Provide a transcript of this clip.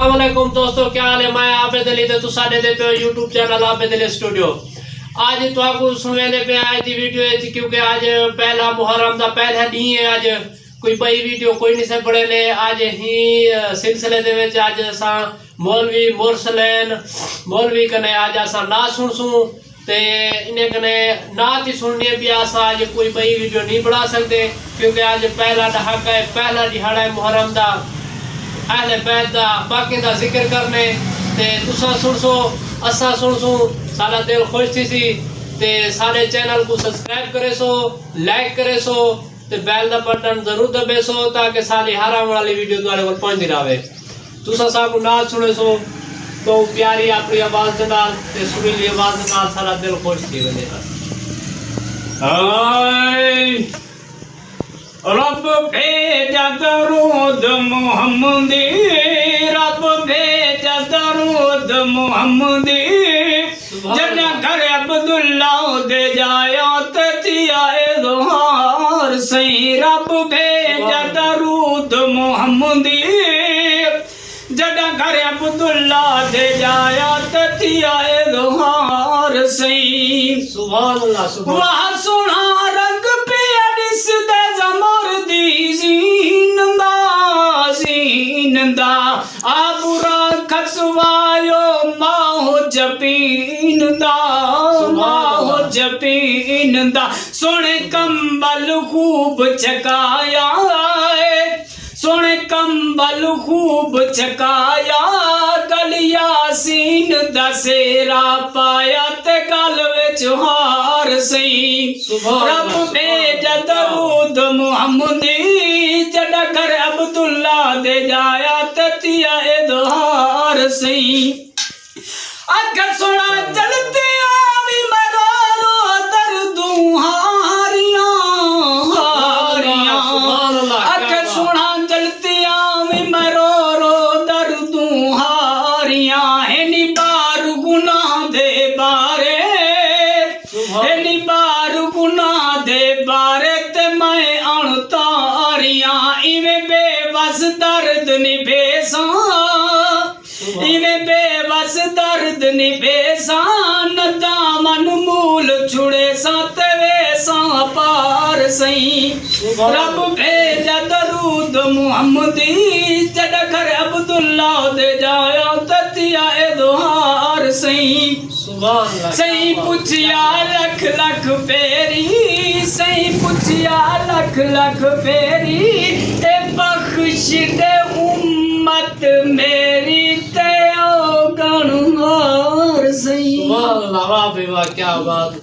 अस्सलामुअलैकुम दोस्तों, क्या हाल है। मैं आबिद अली तो साडे दे पे YouTube channel Abid Ali studio. आज तो आपको सुनने पे आई थी वीडियो क्योंकि आज पहला मुहर्रम का पहला डी है। आज कोई बई वीडियो कोई नहीं से बड़े ने आज ही सिलसिले दे विच आज असा मौलवी मुरसलैन मौलवी कने आज असा ना सुनसूं ते इन्हें कने नात ही सुननी भी आसा आज कोई बई वीडियो नहीं बना सकते क्योंकि आज पहला दहाका है, पहला दिहाड़ा है मुहर्रम दा, अहले बैत दा बाकी दा जिक्र करने ते तुसा सुनसो असा सुनसू सारा दिल खुश थी सी ते सारे चैनल को सब्सक्राइब करे सो, लाइक करे सो ते बेल दा बटन जरूर दबे सो ताकि सारी हर आने वाली वीडियो तुम्हारे को पहुंचती रहे। तुसा साकू नाल सुने सो तो प्यारी अपनी आवाज दे नाल ते सुरीली आवाज दे नाल सारा दिल खुश थी वने। हाय रब भेजा दरूद मोहम्मदी, रब भेजा दरूद मोहम्मदी, जना घर अब्दुल्ला दे जाया तिया इज़हार सही। रब भेजा दरूद मोहम्मदी, जना घर अब्दुल्ला दे जाया तिया इज़हार सही। सुभान अल्लाह सुभान वाह सोना रंग पिया दिसदा जीनदा आबुरा खसवायो माहो जपीनदा, माहो जपीनदा सोने कंबल खूब चकाया, सोने कंबल खूब चकाया, गलिया सीन दा सेरा पाया ते गल विच हार सही। रब भेजा दरूद मुहम्मदी, जड़ा घर अब्दुल्ला दे जाया तिया इज़हार सही। अगर सोना चलते आवी मरो रो दर्दू हारियां हारियां, अगर सोना चलते आवी मरो रो दर्दू हारियां, है नी बार गुनाह दे बारे, है नी बार गुनाह दे बारे ते मैं अणतारियां, इवें बेबस दर्द निभेसा, इवें बेबस दर्द निभेसा, न दामन मूल छुड़े सा ते वेसा पार सही। रब भेजा दरूद मुहम्मदी, जड़ा घर अब्दुल्ला दे जाया तिया इज़हार सही। सही पुछिया लख लख फेरी, सही पुछिया लख लख फेरी, ए बख्श दे उम्मत मेरी ते ओ गणहार सही। सुभान अल्लाह, वाह बे वाह, क्या बात।